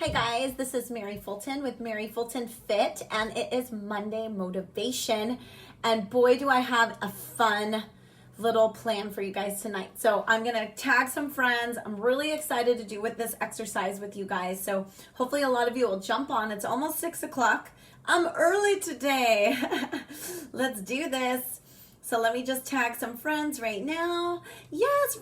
Hi guys, this is Mary Fulton with Mary Fulton Fit, and it is Monday Motivation, and boy do I have a fun little plan for you guys tonight. So I'm gonna tag some friends. I'm really excited to do with this exercise with you guys, so hopefully a lot of you will jump on. It's almost 6 o'clock. I'm early today. Let's do this. So let me just tag some friends right now. Yes,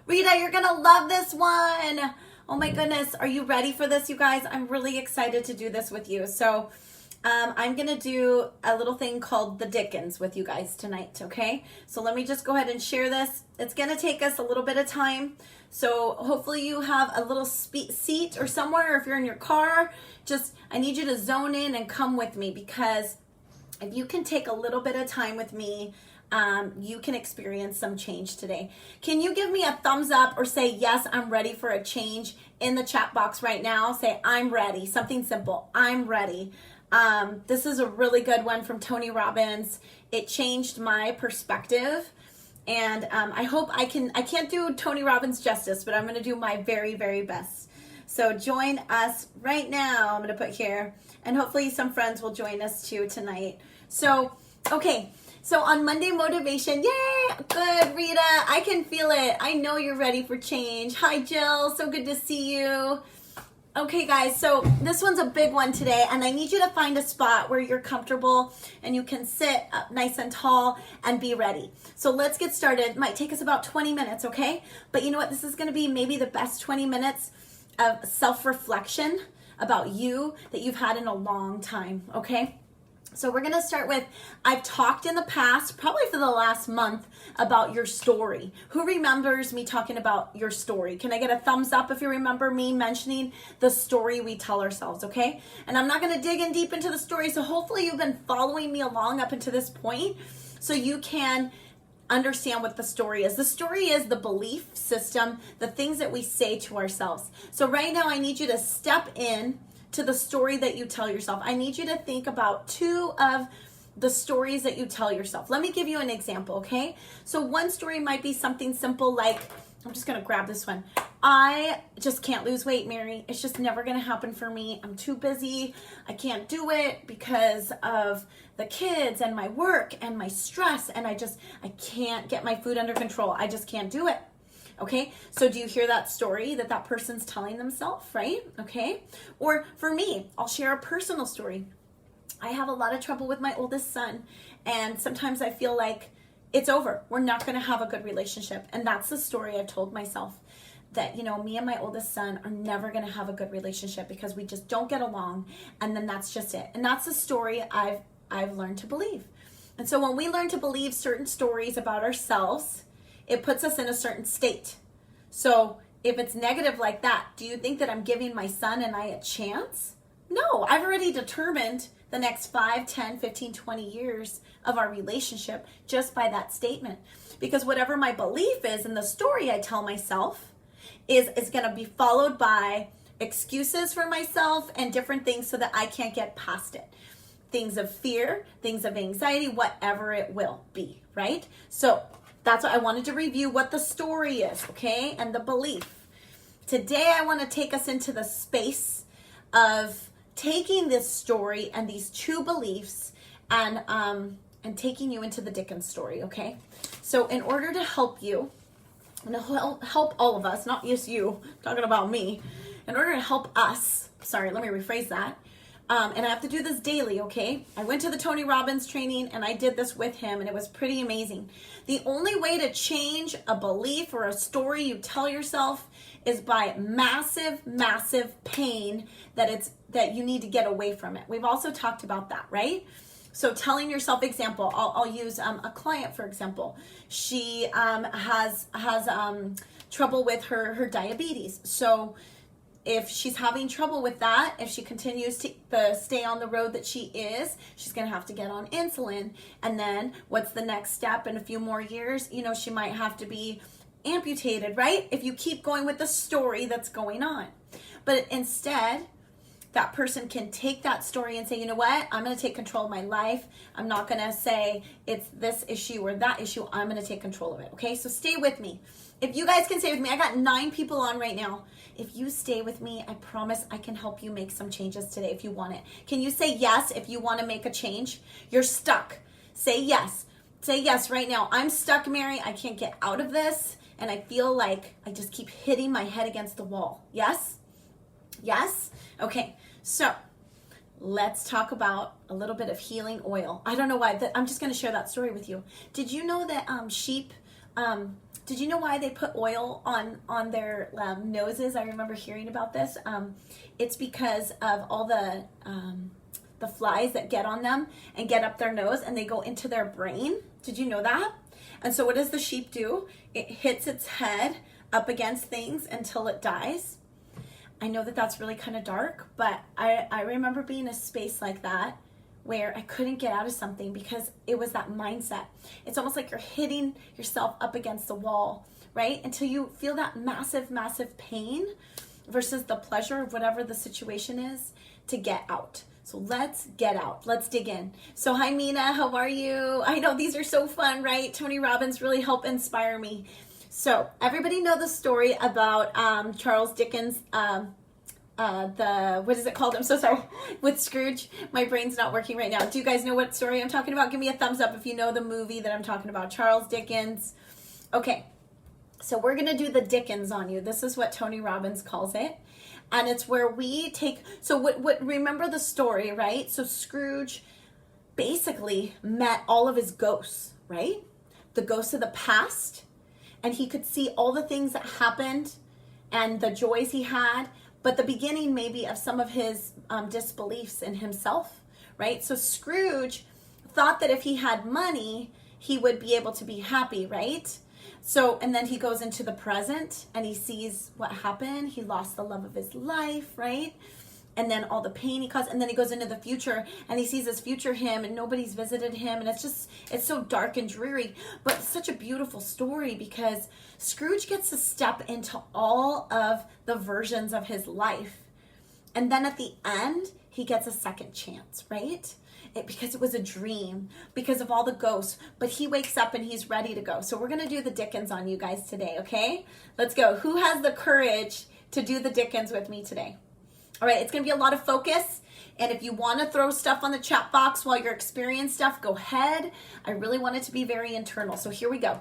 Rita, you're gonna love this one. Oh my goodness, are you ready for this, you guys? I'm really excited to do this with you. So I'm gonna do a little thing called the Theickens with you guys tonight, okay? So let me just go ahead and share this. It's gonna take us a little bit of time. So hopefully you have a little seat or somewhere, or if you're in your car, I need you to zone in and come with me, because if you can take a little bit of time with me, you can experience some change today. Can you give me a thumbs up or say, yes, I'm ready for a change in the chat box right now? Say, I'm ready. Something simple. I'm ready. This is a really good one from Tony Robbins. It changed my perspective. And I hope I can't do Tony Robbins justice, but I'm going to do my very, very best. So join us right now. I'm going to put here, and hopefully some friends will join us too tonight. So, okay. So on Monday Motivation, yay, good, Rita, I can feel it. I know you're ready for change. Hi, Jill, so good to see you. Okay, guys, so this one's a big one today, and I need you to find a spot where you're comfortable and you can sit up nice and tall and be ready. So let's get started. It might take us about 20 minutes, okay? But you know what? This is going to be maybe the best 20 minutes of self-reflection about you that you've had in a long time, okay? So we're going to start with, I've talked in the past, probably for the last month, about your story. Who remembers me talking about your story? Can I get a thumbs up if you remember me mentioning the story we tell ourselves, okay? And I'm not going to dig in deep into the story, so hopefully you've been following me along up until this point so you can understand what the story is. The story is the belief system, the things that we say to ourselves. So right now I need you to step in to the story that you tell yourself. I need you to think about 2 of the stories that you tell yourself. Let me give you an example, okay? So one story might be something simple like, I'm just gonna grab this one. I just can't lose weight, Mary. It's just never gonna happen for me. I'm too busy. I can't do it because of the kids and my work and my stress, and I can't get my food under control. I just can't do it. Okay, so do you hear that story that person's telling themselves, right? Okay, or for me, I'll share a personal story. I have a lot of trouble with my oldest son, and sometimes I feel like it's over. We're not going to have a good relationship, and that's the story I've told myself, that, me and my oldest son are never going to have a good relationship because we just don't get along, and then that's just it. And that's the story I've learned to believe. And so when we learn to believe certain stories about ourselves, it puts us in a certain state. So if it's negative like that, do you think that I'm giving my son and I a chance? No, I've already determined the next 5, 10, 15, 20 years of our relationship just by that statement. Because whatever my belief is in the story I tell myself is going to be followed by excuses for myself and different things so that I can't get past it. Things of fear, things of anxiety, whatever it will be, right? So that's why I wanted to review what the story is, okay, and the belief. Today I want to take us into the space of taking this story and these 2 beliefs and taking you into the Theickens story, okay? So in order to help you, and help all of us, not just you, I'm talking about me, in order to help us, let me rephrase that, and I have to do this daily, okay? I went to the Tony Robbins training and I did this with him, and it was pretty amazing. The only way to change a belief or a story you tell yourself is by massive, massive pain that you need to get away from it. We've also talked about that, right? So telling yourself, example, I'll use a client, for example. She has trouble with her diabetes. So if she's having trouble with that, if she continues to stay on the road that she is, she's going to have to get on insulin. And then what's the next step in a few more years? She might have to be amputated, right? If you keep going with the story that's going on. But instead, that person can take that story and say, you know what, I'm going to take control of my life. I'm not going to say it's this issue or that issue. I'm going to take control of it. Okay, so stay with me. If you guys can stay with me, I got 9 people on right now. If you stay with me, I promise I can help you make some changes today if you want it. Can you say yes if you want to make a change? You're stuck. Say yes. Say yes right now. I'm stuck, Mary. I can't get out of this. And I feel like I just keep hitting my head against the wall. Yes? Yes? Okay. So let's talk about a little bit of healing oil. I don't know why. I'm just going to share that story with you. Did you know that sheep... did you know why they put oil on their noses? I remember hearing about this. It's because of all the flies that get on them and get up their nose and they go into their brain. Did you know that? And so what does the sheep do? It hits its head up against things until it dies. I know that that's really kind of dark, but I remember being in a space like that where I couldn't get out of something because it was that mindset. It's almost like you're hitting yourself up against the wall, right? Until you feel that massive, massive pain versus the pleasure of whatever the situation is to get out. So let's get out. Let's dig in. So hi, Mina. How are you? I know these are so fun, right? Tony Robbins really helped inspire me. So everybody know the story about Charles Dickens, what is it called? I'm so sorry. With Scrooge. My brain's not working right now. Do you guys know what story I'm talking about? Give me a thumbs up if you know the movie that I'm talking about. Charles Dickens. Okay. So we're going to do the Dickens on you. This is what Tony Robbins calls it. And it's where we take, so what remember the story, right? So Scrooge basically met all of his ghosts, right? The ghosts of the past. And he could see all the things that happened and the joys he had, but the beginning maybe of some of his disbeliefs in himself, right? So Scrooge thought that if he had money, he would be able to be happy, right? So, and then he goes into the present and he sees what happened. He lost the love of his life, right? And then all the pain he caused. And then he goes into the future and he sees his future him and nobody's visited him. And it's so dark and dreary. But it's such a beautiful story because Scrooge gets to step into all of the versions of his life. And then at the end, he gets a second chance, right? Because it was a dream, because of all the ghosts, but he wakes up and he's ready to go. So we're going to do the Dickens on you guys today, okay? Let's go. Who has the courage to do the Dickens with me today? All right, it's going to be a lot of focus, and if you want to throw stuff on the chat box while you're experiencing stuff, go ahead. I really want it to be very internal, so here we go.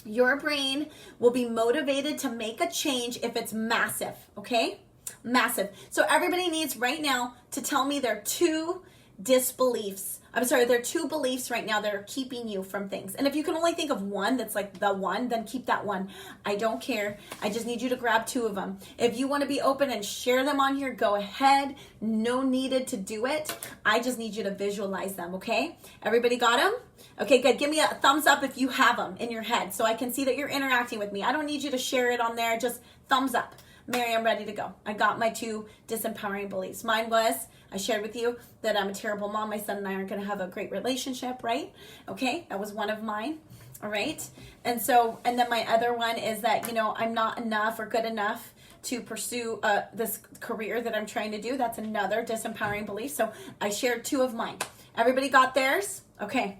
Your brain will be motivated to make a change if it's massive, okay? Massive. So everybody needs right now to tell me their 2 disbeliefs. There are 2 beliefs right now that are keeping you from things. And if you can only think of one that's like the one, then keep that one. I don't care. I just need you to grab 2 of them. If you want to be open and share them on here, go ahead. No needed to do it. I just need you to visualize them, okay? Everybody got them? Okay, good. Give me a thumbs up if you have them in your head so I can see that you're interacting with me. I don't need you to share it on there. Just thumbs up. Mary, I'm ready to go. I got my 2 disempowering beliefs. Mine was, I shared with you that I'm a terrible mom. My son and I aren't going to have a great relationship, right? Okay, that was one of mine. All right. And then my other one is that, I'm not enough or good enough to pursue this career that I'm trying to do. That's another disempowering belief. So I shared 2 of mine. Everybody got theirs? Okay,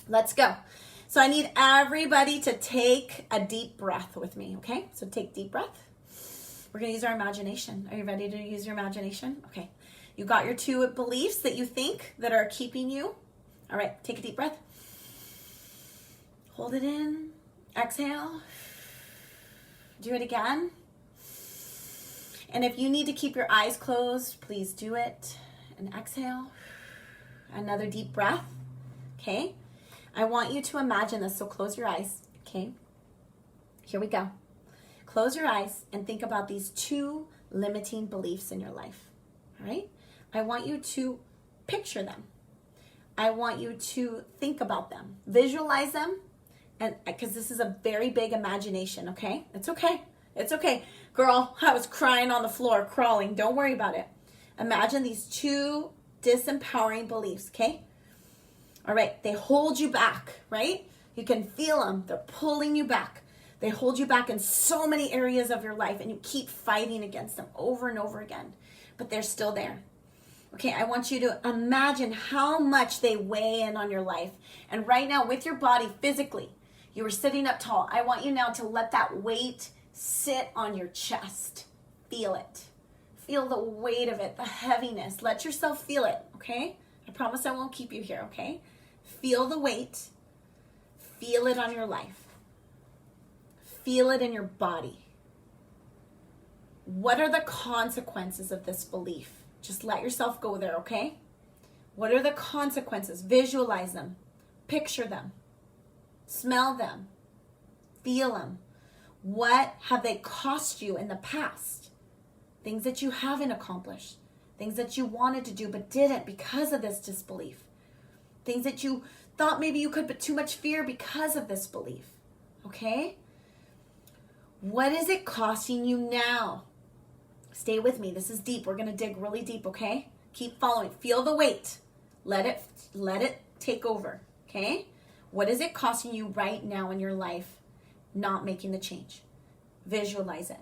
let's go. So I need everybody to take a deep breath with me. Okay, so take deep breath. We're going to use our imagination. Are you ready to use your imagination? Okay. You got your 2 beliefs that you think that are keeping you. All right. Take a deep breath. Hold it in. Exhale. Do it again. And if you need to keep your eyes closed, please do it. And exhale. Another deep breath. Okay. I want you to imagine this. So close your eyes. Okay. Here we go. Close your eyes and think about these 2 limiting beliefs in your life, all right? I want you to picture them. I want you to think about them, visualize them, and because this is a very big imagination, okay? It's okay. It's okay. Girl, I was crying on the floor, crawling. Don't worry about it. Imagine these 2 disempowering beliefs, okay? All right, they hold you back, right? You can feel them. They're pulling you back. They hold you back in so many areas of your life, and you keep fighting against them over and over again, but they're still there. Okay, I want you to imagine how much they weigh in on your life. And right now, with your body physically, you were sitting up tall. I want you now to let that weight sit on your chest. Feel it. Feel the weight of it, the heaviness. Let yourself feel it, okay? I promise I won't keep you here, okay? Feel the weight. Feel it on your life. Feel it in your body. What are the consequences of this belief? Just let yourself go there, okay? What are the consequences? Visualize them. Picture them. Smell them. Feel them. What have they cost you in the past? Things that you haven't accomplished. Things that you wanted to do but didn't because of this disbelief. Things that you thought maybe you could, but too much fear because of this belief. Okay? What is it costing you now? Stay with me. This is deep. We're going to dig really deep, okay? Keep following. Feel the weight. Let it take over, okay? What is it costing you right now in your life not making the change? Visualize it.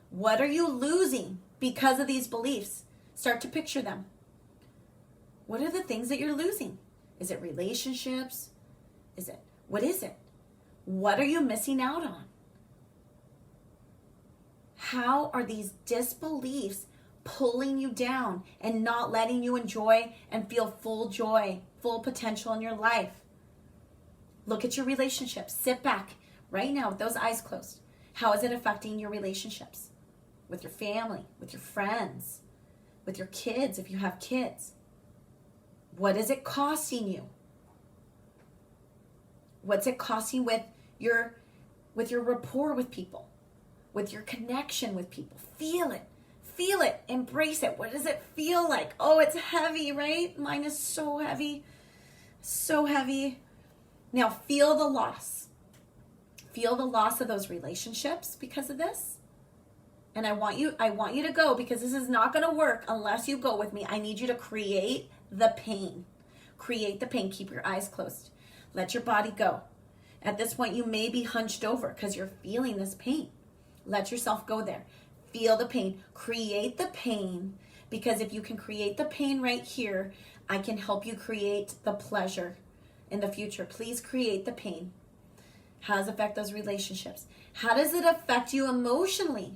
What are you losing because of these beliefs? Start to picture them. What are the things that you're losing? Is it relationships? What is it? What are you missing out on? How are these disbeliefs pulling you down and not letting you enjoy and feel full joy, full potential in your life? Look at your relationships. Sit back right now with those eyes closed. How is it affecting your relationships? With your family, with your friends, with your kids if you have kids. What is it costing you? What's it costing with your rapport with people? With your connection with people? Feel it. Feel it. Embrace it. What does it feel like? Oh, it's heavy, right? Mine is so heavy. So heavy. Now feel the loss. Feel the loss of those relationships because of this. And I want you to go, because this is not going to work unless you go with me. I need you to create the pain. Create the pain. Keep your eyes closed. Let your body go. At this point, you may be hunched over because you're feeling this pain. Let yourself go there. Feel the pain. Create the pain, because if you can create the pain right here, I can help you create the pleasure in the future. Please create the pain. How does it affect those relationships? How does it affect you emotionally?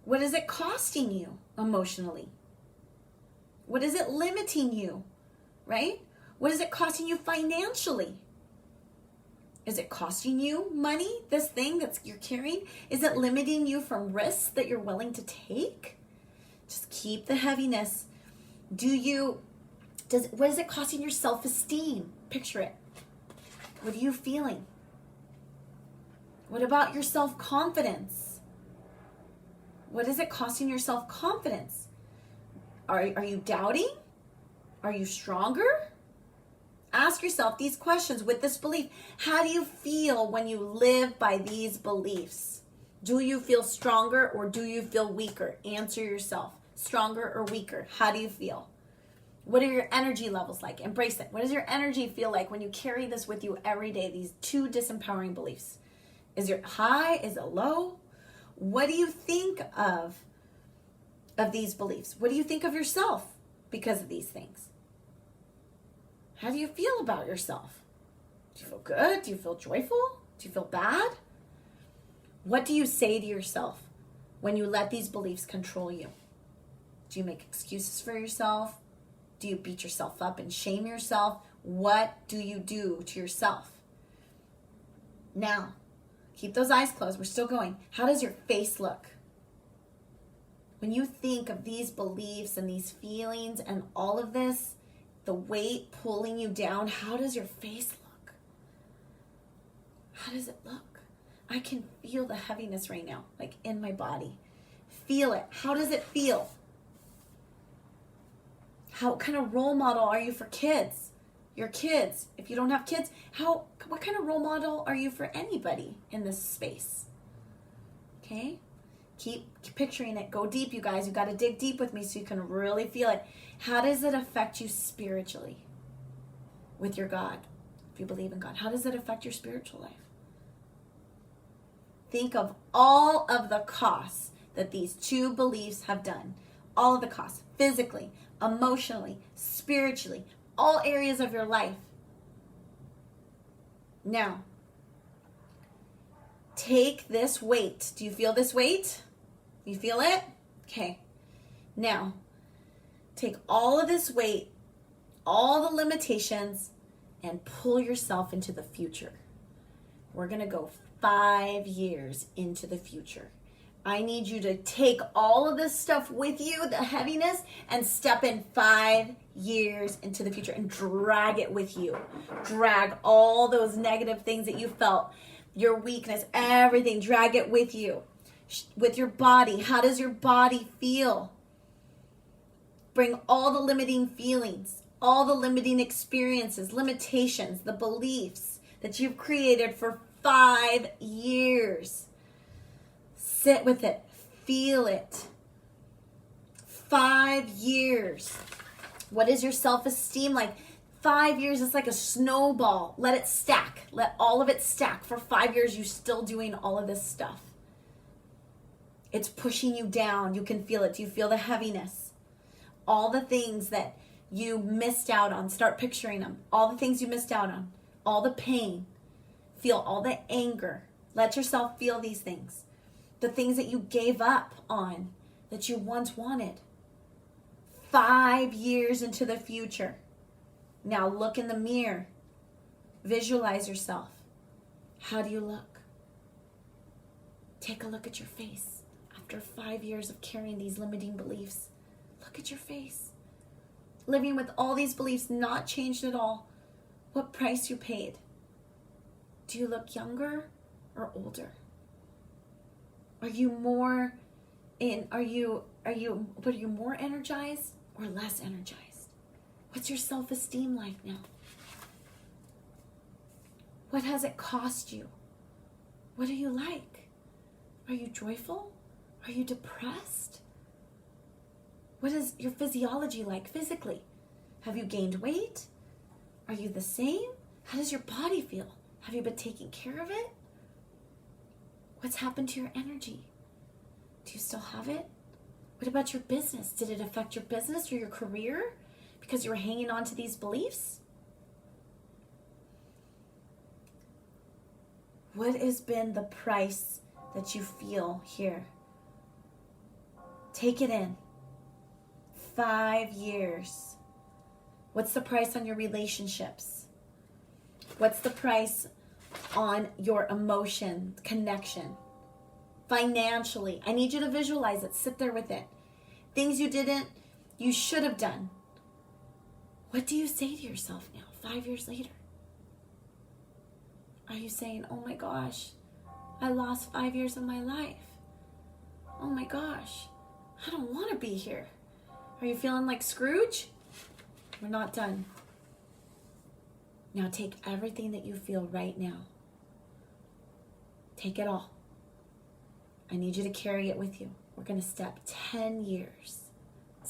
What is it costing you emotionally? What is it limiting you, right? What is it costing you financially? Is it costing you money, this thing that you're carrying? Is it limiting you from risks that you're willing to take? Just keep the heaviness. What is it costing your self-esteem? Picture it. What are you feeling? What about your self-confidence? What is it costing your self-confidence? Are you doubting? Are you stronger? Ask yourself these questions with this belief. How do you feel when you live by these beliefs? Do you feel stronger or do you feel weaker? Answer yourself. Stronger or weaker? How do you feel? What are your energy levels like? Embrace it. What does your energy feel like when you carry this with you every day, these two disempowering beliefs? Is it high? Is it low? What do you think of these beliefs? What do you think of yourself because of these things? How do you feel about yourself? Do you feel good? Do you feel joyful? Do you feel bad? What do you say to yourself when you let these beliefs control you? Do you make excuses for yourself? Do you beat yourself up and shame yourself? What do you do to yourself? Now, keep those eyes closed. We're still going. How does your face look? When you think of these beliefs and these feelings and all of this, the weight pulling you down, how does your face look? How does it look? I can feel the heaviness right now, like in my body. Feel it. How does it feel? What kind of role model are you for kids? Your kids. If you don't have kids, what kind of role model are you for anybody in this space? Okay? Keep picturing it. Go deep, you guys. You got to dig deep with me so you can really feel it. How does it affect you spiritually with your God? If you believe in God, how does it affect your spiritual life? Think of all of the costs that these two beliefs have done. All of the costs, physically, emotionally, spiritually, all areas of your life. Now, take this weight. Do you feel this weight? You feel it? Okay. Now, take all of this weight, all the limitations, and pull yourself into the future. We're going to go 5 years into the future. I need you to take all of this stuff with you, the heaviness, and step in 5 years into the future and drag it with you. Drag all those negative things that you felt, your weakness, everything, drag it with you. With your body, how does your body feel? Bring all the limiting feelings, all the limiting experiences, limitations, the beliefs that you've created for 5 years. Sit with it. Feel it. 5 years. What is your self-esteem like? 5 years, it's like a snowball. Let it stack. Let all of it stack. For 5 years, you're still doing all of this stuff. It's pushing you down. You can feel it. Do you feel the heaviness? All the things that you missed out on. Start picturing them. All the things you missed out on. All the pain. Feel all the anger. Let yourself feel these things. The things that you gave up on that you once wanted. 5 years into the future. Now look in the mirror. Visualize yourself. How do you look? Take a look at your face. After 5 years of carrying these limiting beliefs, look at your face. Living with all these beliefs not changed at all. What price you paid? Do you look younger or older? Are you more energized or less energized? What's your self-esteem like now? What has it cost you? What are you like? Are you joyful? Are you depressed? What is your physiology like physically? Have you gained weight? Are you the same? How does your body feel? Have you been taking care of it? What's happened to your energy? Do you still have it? What about your business? Did it affect your business or your career because you were hanging on to these beliefs? What has been the price that you feel here? Take it in. 5 years. What's the price on your relationships? What's the price on your emotion, connection? Financially. I need you to visualize it. Sit there with it. Things you should have done. What do you say to yourself now, 5 years later? Are you saying, oh my gosh, I lost 5 years of my life. Oh my gosh, I don't want to be here. Are you feeling like Scrooge? We're not done. Now take everything that you feel right now. Take it all. I need you to carry it with you. We're going to step 10 years.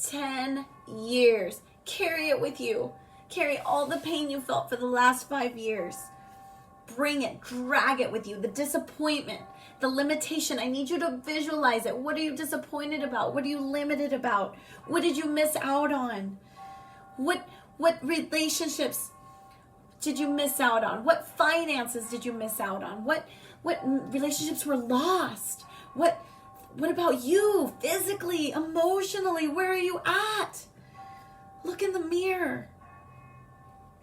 10 years. Carry it with you. Carry all the pain you felt for the last 5 years. Bring it, drag it with you. The disappointment, the limitation. I need you to visualize it. What are you disappointed about? What are you limited about? What did you miss out on? What relationships did you miss out on? What finances did you miss out on? What relationships were lost? What about you physically, emotionally? Where are you at? Look in the mirror.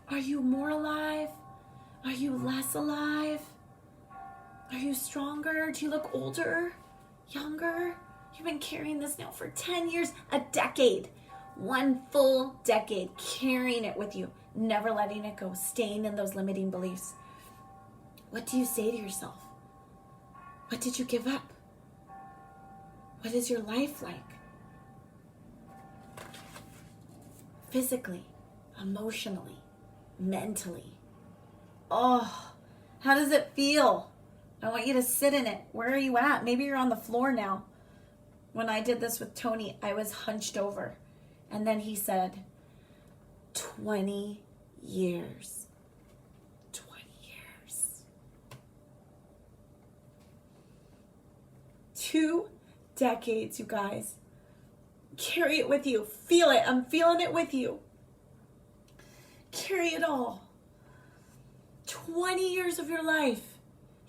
Are you more alive? Are you less alive? Are you stronger? Do you look older? Younger? You've been carrying this now for 10 years, a decade. 1 full decade, carrying it with you, never letting it go, staying in those limiting beliefs. What do you say to yourself? What did you give up? What is your life like? Physically, emotionally, mentally. Oh, how does it feel? I want you to sit in it. Where are you at? Maybe you're on the floor now. When I did this with Tony, I was hunched over. And then he said, 20 years. 20 years. 2 decades, you guys. Carry it with you. Feel it. I'm feeling it with you. Carry it all. 20 years of your life,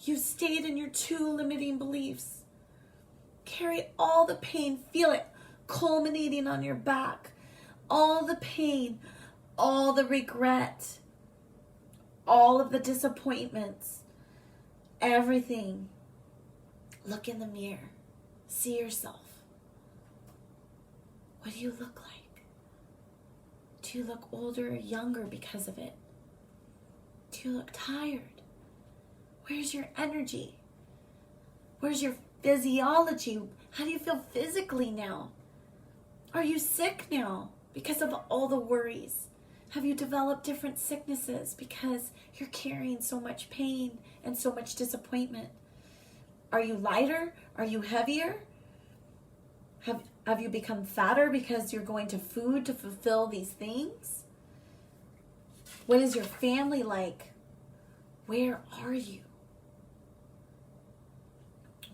you stayed in your 2 limiting beliefs. Carry all the pain. Feel it culminating on your back. All the pain, all the regret, all of the disappointments, everything. Look in the mirror. See yourself. What do you look like? Do you look older or younger because of it? Do you look tired? Where's your energy? Where's your physiology? How do you feel physically now? Are you sick now because of all the worries? Have you developed different sicknesses because you're carrying so much pain and so much disappointment? Are you lighter? Are you heavier? Have you become fatter because you're going to food to fulfill these things? What is your family like? Where are you?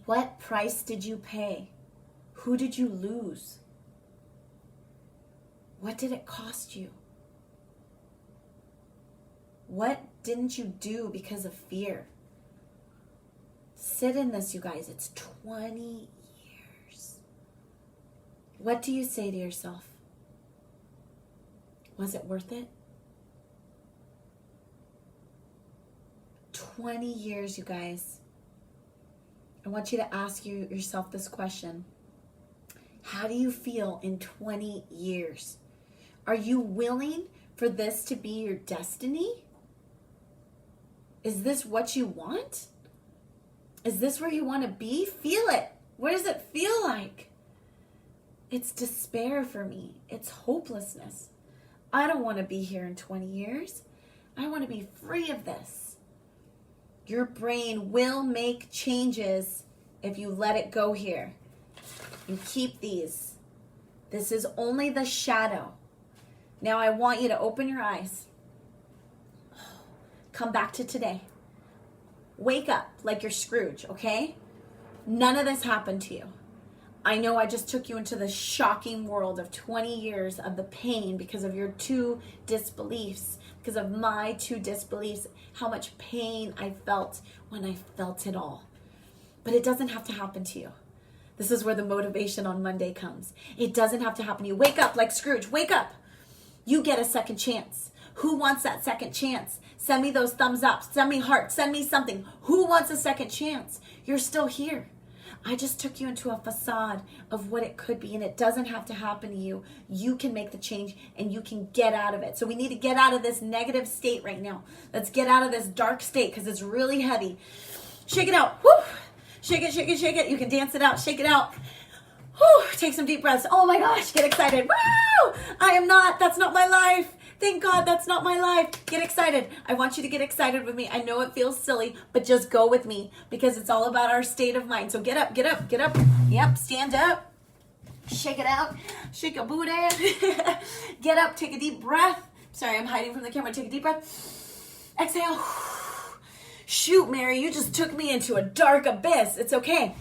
What price did you pay? Who did you lose? What did it cost you? What didn't you do because of fear? Sit in this, you guys. It's 20 years. What do you say to yourself? Was it worth it? 20 years, you guys. I want you to ask yourself this question. How do you feel in 20 years? Are you willing for this to be your destiny? Is this what you want? Is this where you want to be? Feel it. What does it feel like? It's despair for me. It's hopelessness. I don't want to be here in 20 years. I want to be free of this. Your brain will make changes if you let it go here. You keep these. This is only the shadow. Now I want you to open your eyes. Come back to today. Wake up like you're Scrooge, okay? None of this happened to you. I know I just took you into the shocking world of 20 years of the pain because of your 2 disbeliefs, because of my 2 disbeliefs, how much pain I felt when I felt it all. But it doesn't have to happen to you. This is where the motivation on Monday comes. It doesn't have to happen to you. Wake up like Scrooge. Wake up. You get a second chance. Who wants that second chance? Send me those thumbs up. Send me hearts. Send me something. Who wants a second chance? You're still here. I just took you into a facade of what it could be, and it doesn't have to happen to you. You can make the change, and you can get out of it. So we need to get out of this negative state right now. Let's get out of this dark state because it's really heavy. Shake it out. Woo! Shake it, shake it, shake it. You can dance it out. Shake it out. Whew, take some deep breaths. Oh my gosh, get excited. Woo! That's not my life. Thank God that's not my life. Get excited. I want you to get excited with me. I know it feels silly, but just go with me because it's all about our state of mind. So get up, get up, get up. Yep, stand up. Shake it out. Shake your booty. Get up, take a deep breath. Sorry, I'm hiding from the camera. Take a deep breath. Exhale. Shoot, Mary, you just took me into a dark abyss. It's okay.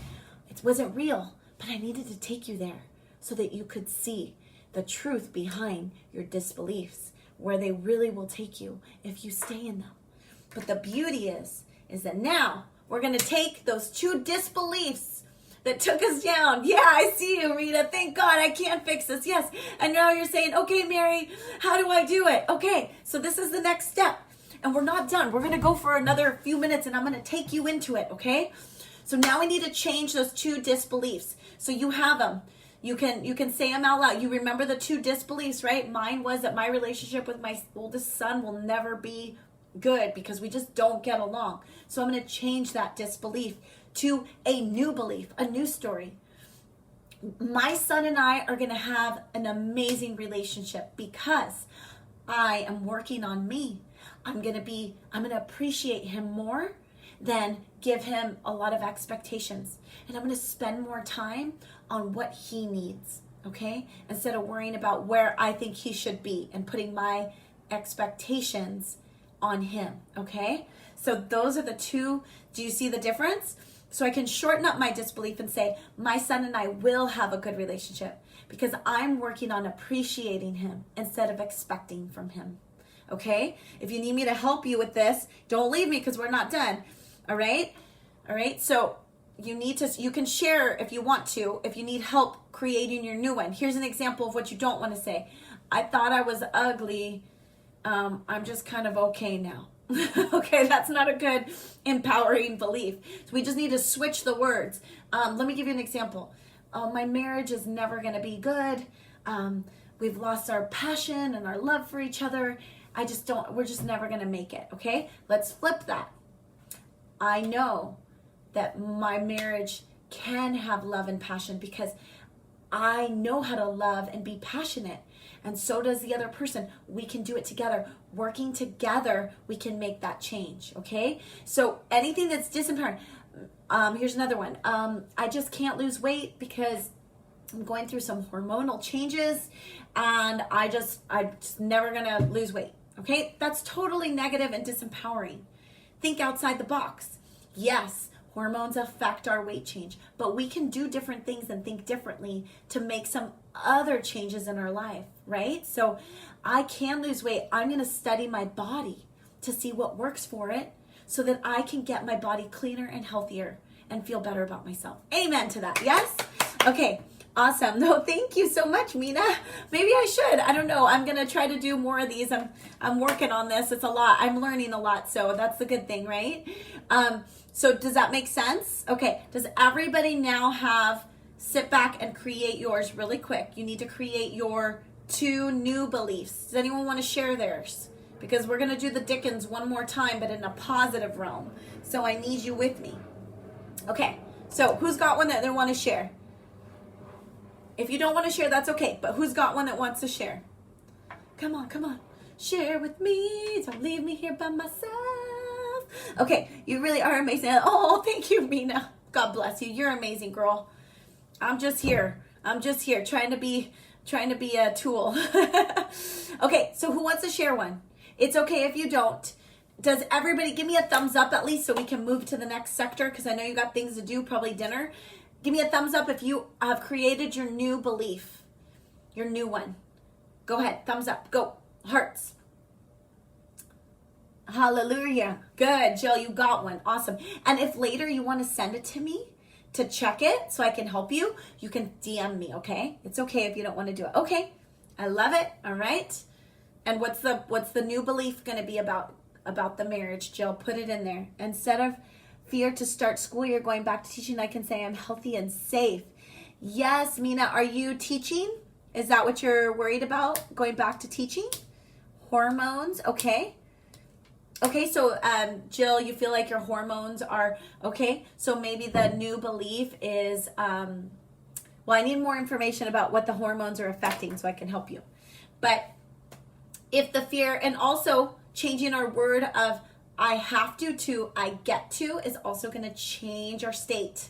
It wasn't real, but I needed to take you there so that you could see the truth behind your disbeliefs, where they really will take you if you stay in them. But the beauty is that now we're going to take those 2 disbeliefs that took us down. Yeah, I see you, Rita. Thank God I can't fix this. Yes. And now you're saying, okay, Mary, how do I do it? Okay, so this is the next step. And we're not done. We're going to go for another few minutes and I'm going to take you into it, okay? So now we need to change those 2 disbeliefs. So you have them. You can say them out loud. You remember the 2 disbeliefs, right? Mine was that my relationship with my oldest son will never be good because we just don't get along. So I'm going to change that disbelief to a new belief, a new story. My son and I are going to have an amazing relationship because I am working on me. I'm going to appreciate him more than give him a lot of expectations. And I'm going to spend more time on what he needs, okay? Instead of worrying about where I think he should be and putting my expectations on him, okay? So those are the 2. Do you see the difference? So I can shorten up my disbelief and say, my son and I will have a good relationship because I'm working on appreciating him instead of expecting from him. Okay? If you need me to help you with this, don't leave me because we're not done. All right? All right? So you can share if you want to, if you need help creating your new one. Here's an example of what you don't want to say. I thought I was ugly. I'm just kind of okay now. Okay, that's not a good empowering belief. So we just need to switch the words. Let me give you an example. My marriage is never going to be good. We've lost our passion and our love for each other. We're just never going to make it. Okay, let's flip that. I know that my marriage can have love and passion because I know how to love and be passionate. And so does the other person. We can do it together. Working together, we can make that change, okay? So anything that's disempowering. Here's another one. I just can't lose weight because I'm going through some hormonal changes and I'm just never gonna lose weight, okay? That's totally negative and disempowering. Think outside the box. Yes, hormones affect our weight change, but we can do different things and think differently to make some other changes in our life, right? So I can lose weight. I'm going to study my body to see what works for it so that I can get my body cleaner and healthier and feel better about myself. Amen to that. Yes? Okay. Awesome. No, thank you so much, Mina. Maybe I should. I don't know. I'm going to try to do more of these. I'm working on this. It's a lot. I'm learning a lot. So that's the good thing, right? So does that make sense? Okay. Does everybody now sit back and create yours really quick? You need to create your 2 new beliefs. Does anyone want to share theirs? Because we're going to do the Theickens one more time, but in a positive realm. So I need you with me. Okay. So who's got one that they want to share? If you don't want to share, that's okay. But who's got one that wants to share? Come on, come on. Share with me. Don't leave me here by myself. Okay, you really are amazing. Oh, thank you, Mina. God bless you. You're amazing, girl. I'm just here trying to be a tool. Okay, so who wants to share one? It's okay if you don't. Does everybody give me a thumbs up at least so we can move to the next sector? Because I know you got things to do, probably dinner. Give me a thumbs up if you have created your new belief, your new one. Go ahead, thumbs up, go, hearts. Hallelujah. Good, Jill, you got one. Awesome. And if later you want to send it to me to check it so I can help you, you can DM me, okay? It's okay if you don't want to do it. Okay, I love it. All right. And what's the new belief going to be about the marriage, Jill? Put it in there. Instead of fear to start school, you're going back to teaching. I can say I'm healthy and safe. Yes, Mina, are you teaching? Is that what you're worried about? Going back to teaching? Hormones, okay. Okay, so Jill, you feel like your hormones are okay. So maybe the new belief is, well, I need more information about what the hormones are affecting so I can help you. But if the fear, and also changing our word of I have to I get to is also going to change our state,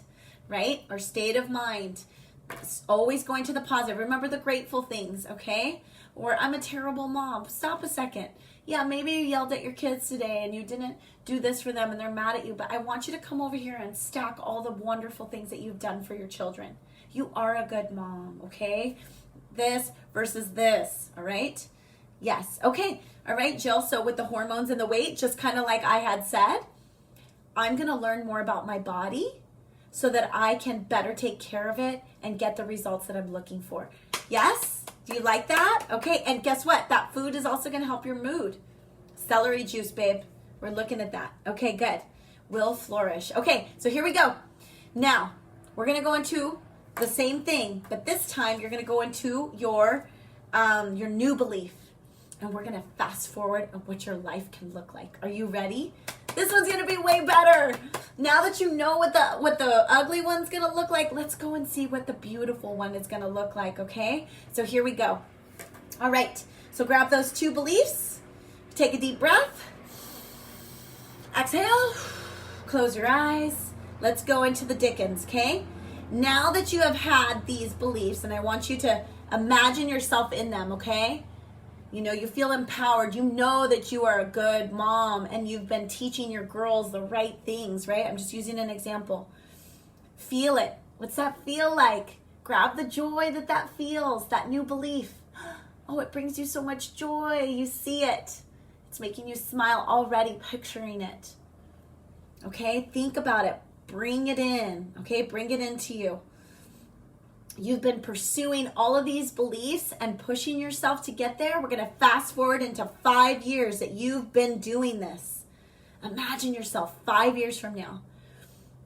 right? Our state of mind. It's always going to the positive. Remember the grateful things, okay? Or I'm a terrible mom. Stop a second. Yeah, maybe you yelled at your kids today and you didn't do this for them and they're mad at you, but I want you to come over here and stack all the wonderful things that you've done for your children. You are a good mom, okay? This versus this, all right? Yes, okay. All right, Jill, so with the hormones and the weight, just kind of like I had said, I'm going to learn more about my body so that I can better take care of it and get the results that I'm looking for. Yes? Do you like that? Okay, and guess what? That food is also going to help your mood. Celery juice, babe. We're looking at that. Okay, good. Will flourish. Okay, so here we go. Now, we're going to go into the same thing, but this time you're going to go into your new belief. And we're going to fast forward of what your life can look like. Are you ready? This one's going to be way better. Now that you know what the ugly one's going to look like, let's go and see what the beautiful one is going to look like, okay? So here we go. All right. So grab those 2 beliefs. Take a deep breath. Exhale. Close your eyes. Let's go into the Theickens, okay? Now that you have had these beliefs, and I want you to imagine yourself in them, okay? You know, you feel empowered. You know that you are a good mom and you've been teaching your girls the right things, right? I'm just using an example. Feel it. What's that feel like? Grab the joy that feels, that new belief. Oh, it brings you so much joy. You see it. It's making you smile already, picturing it. Okay, think about it. Bring it in. Okay, bring it into you. You've been pursuing all of these beliefs and pushing yourself to get there. We're going to fast forward into 5 years that you've been doing this. Imagine yourself 5 years from now.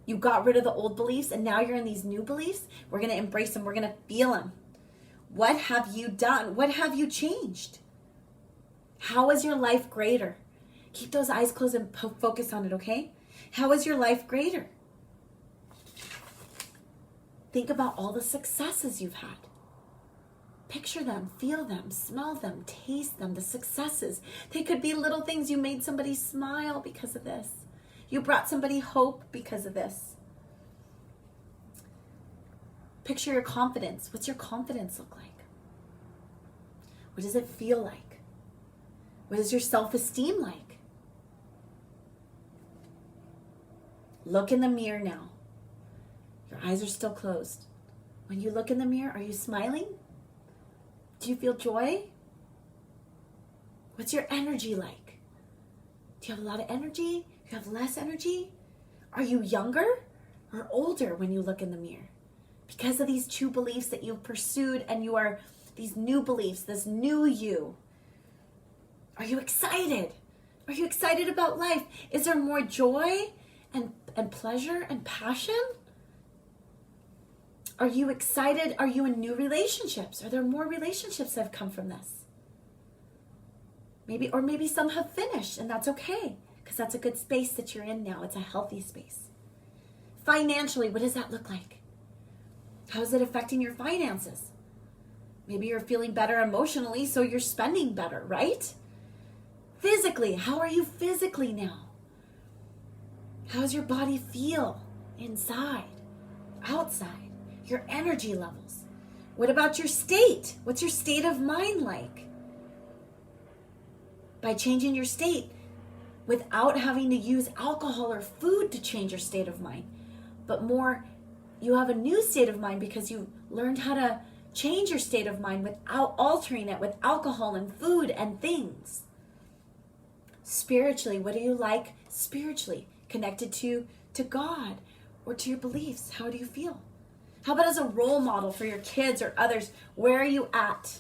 You got rid of the old beliefs and now you're in these new beliefs. We're going to embrace them. We're going to feel them. What have you done? What have you changed? How is your life greater? Keep those eyes closed and focus on it, okay? How is your life greater? Think about all the successes you've had. Picture them, feel them, smell them, taste them, the successes. They could be little things. You made somebody smile because of this. You brought somebody hope because of this. Picture your confidence. What's your confidence look like? What does it feel like? What is your self-esteem like? Look in the mirror now. Your eyes are still closed. When you look in the mirror, are you smiling? Do you feel joy? What's your energy like? Do you have a lot of energy? Do you have less energy? Are you younger or older when you look in the mirror? Because of these two beliefs that you've pursued and you are these new beliefs, this new you. Are you excited? Are you excited about life? Is there more joy and pleasure and passion? Are you excited? Are you in new relationships? Are there more relationships that have come from this? Maybe some have finished, and that's okay, because that's a good space that you're in now. It's a healthy space. Financially, what does that look like? How is it affecting your finances? Maybe you're feeling better emotionally, so you're spending better, right? Physically, how are you physically now? How does your body feel inside, outside, your energy levels? What about your state? What's your state of mind like? By changing your state without having to use alcohol or food to change your state of mind, but more, you have a new state of mind because you learned how to change your state of mind without altering it with alcohol and food and things. Spiritually, what do you like spiritually? Connected to God or to your beliefs? How do you feel? How about as a role model for your kids or others? Where are you at?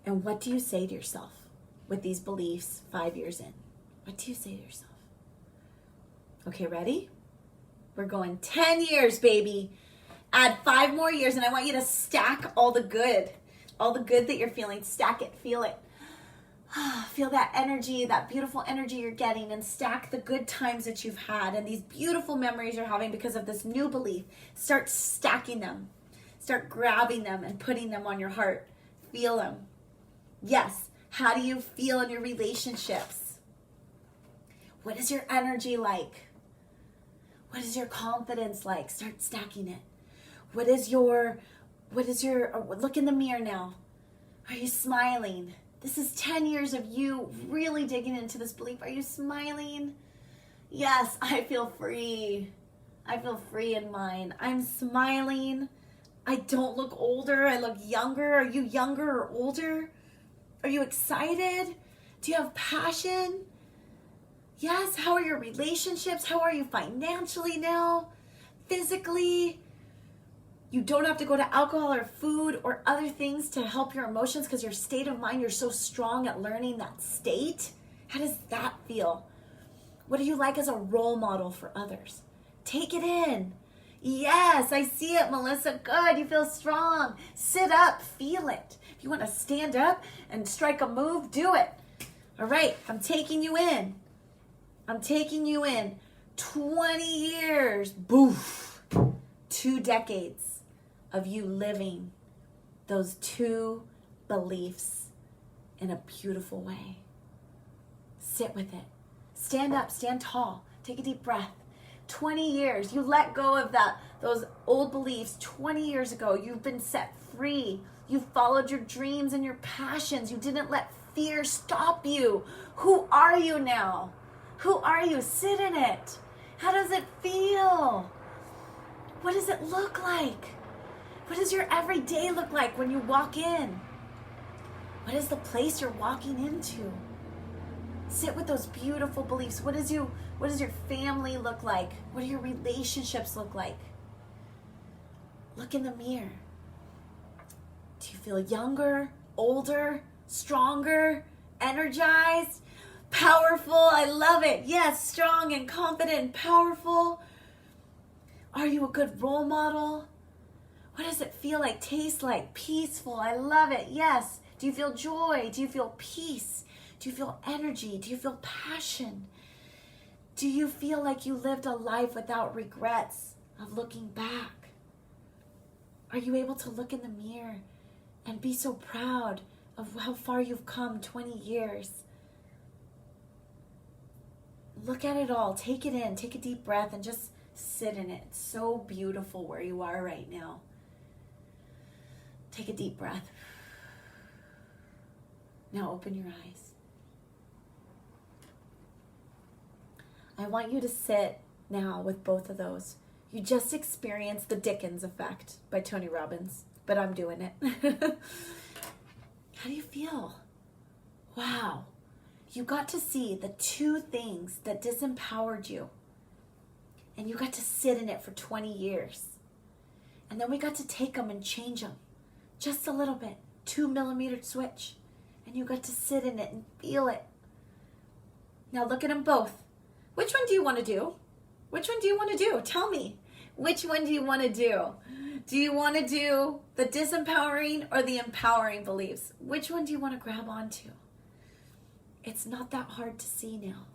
And what do you say to yourself with these beliefs 5 years in? What do you say to yourself? Okay, ready? We're going 10 years, baby. Add 5 more years, and I want you to stack all the good that you're feeling. Stack it, feel it. Feel that energy, that beautiful energy you're getting, and stack the good times that you've had and these beautiful memories you're having because of this new belief. Start stacking them. Start grabbing them and putting them on your heart. Feel them. Yes. How do you feel in your relationships? What is your energy like? What is your confidence like? Start stacking it. What is your, look in the mirror now. Are you smiling? This is 10 years of you really digging into this belief. Are you smiling? Yes, I feel free. I feel free in mine. I'm smiling. I don't look older. I look younger. Are you younger or older? Are you excited? Do you have passion? Yes, how are your relationships? How are you financially now? Physically? You don't have to go to alcohol or food or other things to help your emotions because your state of mind, you're so strong at learning that state. How does that feel? What do you like as a role model for others? Take it in. Yes, I see it, Melissa. Good, you feel strong. Sit up, feel it. If you want to stand up and strike a move, do it. All right, I'm taking you in. 20 years, boof. 2 decades of you living those 2 beliefs in a beautiful way. Sit with it. Stand up, stand tall. Take a deep breath. 20 years, you let go of those old beliefs 20 years ago. You've been set free. You followed your dreams and your passions. You didn't let fear stop you. Who are you now? Who are you? Sit in it. How does it feel? What does it look like? What does your everyday look like when you walk in? What is the place you're walking into? Sit with those beautiful beliefs. What does your family look like? What do your relationships look like? Look in the mirror. Do you feel younger, older, stronger, energized, powerful? I love it. Yes, strong and confident and powerful. Are you a good role model? What does it feel like, taste like, peaceful? I love it. Yes. Do you feel joy? Do you feel peace? Do you feel energy? Do you feel passion? Do you feel like you lived a life without regrets of looking back? Are you able to look in the mirror and be so proud of how far you've come 20 years? Look at it all. Take it in. Take a deep breath and just sit in it. It's so beautiful where you are right now. Take a deep breath. Now open your eyes. I want you to sit now with both of those. You just experienced the Theickens effect by Tony Robbins, but I'm doing it. How do you feel? Wow. You got to see the two things that disempowered you. And you got to sit in it for 20 years. And then we got to take them and change them. Just a little bit. 2 millimeter switch. And you got to sit in it and feel it. Now look at them both. Which one do you want to do? Which one do you want to do? Tell me. Which one do you want to do? Do you want to do the disempowering or the empowering beliefs? Which one do you want to grab onto? It's not that hard to see now.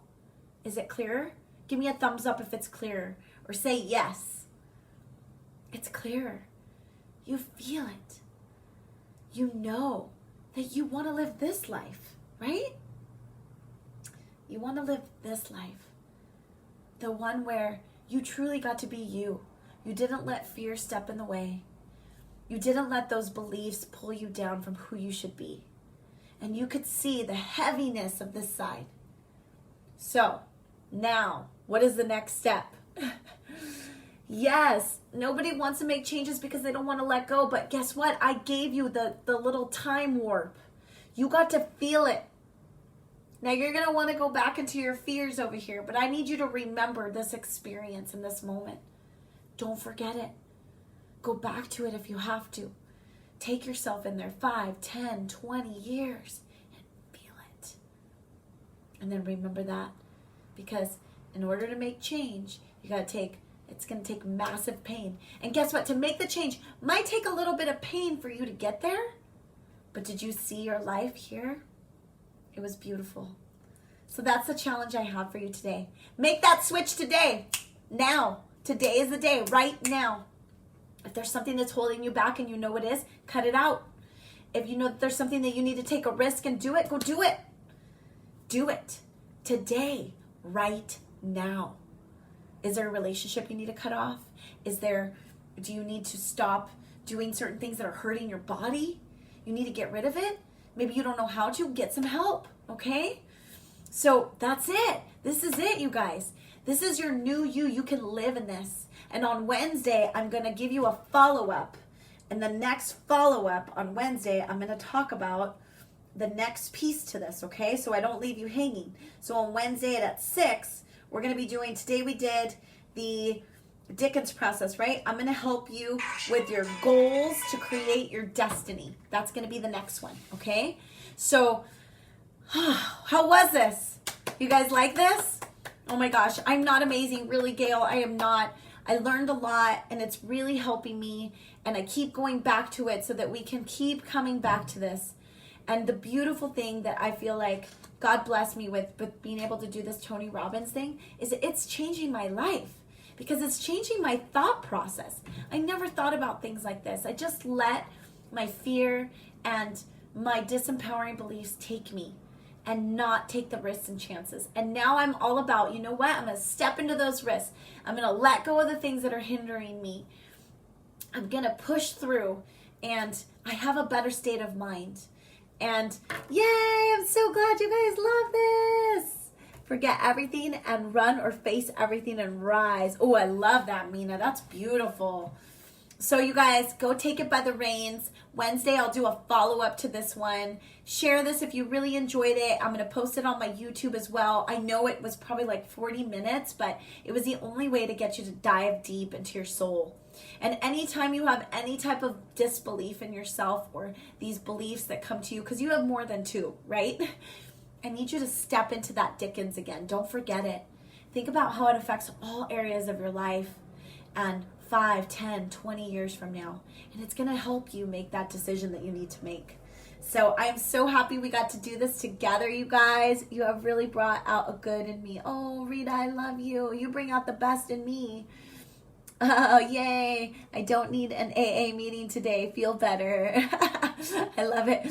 Is it clearer? Give me a thumbs up if it's clearer. Or say yes. It's clearer. You feel it. You know that you want to live this life, right? You want to live this life. The one where you truly got to be you. You didn't let fear step in the way. You didn't let those beliefs pull you down from who you should be. And you could see the heaviness of this side. So, now, what is the next step? Yes, nobody wants to make changes because they don't want to let go. But guess what? I gave you the little time warp. You got to feel it. Now you're going to want to go back into your fears over here. But I need you to remember this experience in this moment. Don't forget it. Go back to it if you have to. Take yourself in there 5, 10, 20 years and feel it. And then remember that. Because in order to make change, you got to it's going to take massive pain. And guess what? To make the change might take a little bit of pain for you to get there. But did you see your life here? It was beautiful. So that's the challenge I have for you today. Make that switch today. Now. Today is the day. Right now. If there's something that's holding you back and you know it is, cut it out. If you know that there's something that you need to take a risk and do it, go do it. Do it. Today. Right now. Is there a relationship you need to cut off? Do you need to stop doing certain things that are hurting your body? You need to get rid of it? Maybe you don't know how to. Get some help, okay? So that's it. This is it, you guys. This is your new you. You can live in this. And on Wednesday, I'm going to give you a follow-up. And the next follow-up on Wednesday, I'm going to talk about the next piece to this, okay? So I don't leave you hanging. So on Wednesday at 6, we're going to be doing, today we did the Theickens process, right? I'm going to help you with your goals to create your destiny. That's going to be the next one, okay? So, how was this? You guys like this? Oh my gosh, I'm not amazing, really, Gail. I am not. I learned a lot, and it's really helping me, and I keep going back to it so that we can keep coming back to this. And the beautiful thing that I feel like God blessed me with being able to do this Tony Robbins thing is it's changing my life because it's changing my thought process. I never thought about things like this. I just let my fear and my disempowering beliefs take me and not take the risks and chances. And now I'm all about, you know what? I'm going to step into those risks. I'm going to let go of the things that are hindering me. I'm going to push through, and I have a better state of mind. And yay, I'm so glad you guys love this. Forget everything and run, or face everything and rise. Oh, I love that, Mina. That's beautiful. So you guys, go take it by the reins. Wednesday, I'll do a follow-up to this one. Share this if you really enjoyed it. I'm going to post it on my YouTube as well. I know it was probably like 40 minutes, but it was the only way to get you to dive deep into your soul. And anytime you have any type of disbelief in yourself, or these beliefs that come to you, because you have more than two, right? I need you to step into that Theickens again. Don't forget it. Think about how it affects all areas of your life, and 5, 10, 20 years from now. And it's going to help you make that decision that you need to make. So I'm so happy we got to do this together, you guys. You have really brought out a good in me. Oh, Rita, I love you. You bring out the best in me. Oh, yay. I don't need an AA meeting today. Feel better. I love it.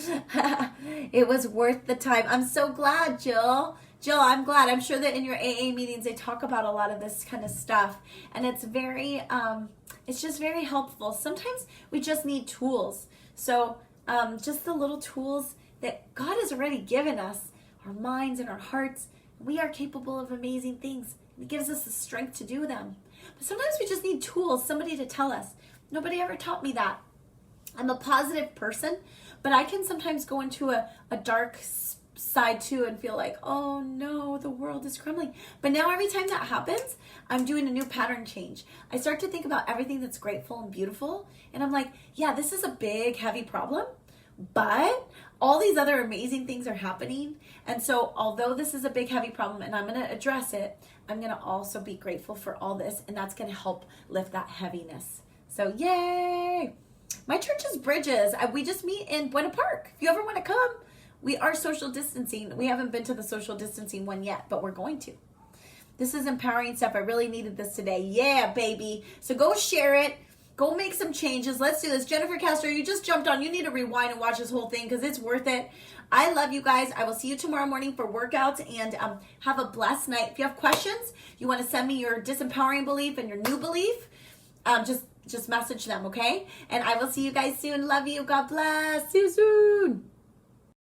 It was worth the time. I'm so glad, Jill. Jill, I'm glad. I'm sure that in your AA meetings, they talk about a lot of this kind of stuff. And it's very, it's just very helpful. Sometimes we just need tools. So just the little tools that God has already given us, our minds and our hearts, we are capable of amazing things. He gives us the strength to do them. But sometimes we just need tools, somebody to tell us. Nobody ever taught me that. I'm a positive person, but I can sometimes go into a dark side too and feel like, oh no, the world is crumbling. But now every time that happens, I'm doing a new pattern change. I start to think about everything that's grateful and beautiful. And I'm like, yeah, this is a big, heavy problem, but all these other amazing things are happening. And so although this is a big, heavy problem and I'm going to address it, I'm going to also be grateful for all this. And that's going to help lift that heaviness. So yay! My church is Bridges. We just meet in Buena Park. If you ever want to come, we are social distancing. We haven't been to the social distancing one yet, but we're going to. This is empowering stuff. I really needed this today. Yeah, baby. So go share it. Go make some changes. Let's do this. Jennifer Castro, you just jumped on. You need to rewind and watch this whole thing because it's worth it. I love you guys. I will see you tomorrow morning for workouts, and have a blessed night. If you have questions, you want to send me your disempowering belief and your new belief, just message them, okay? And I will see you guys soon. Love you. God bless. See you soon.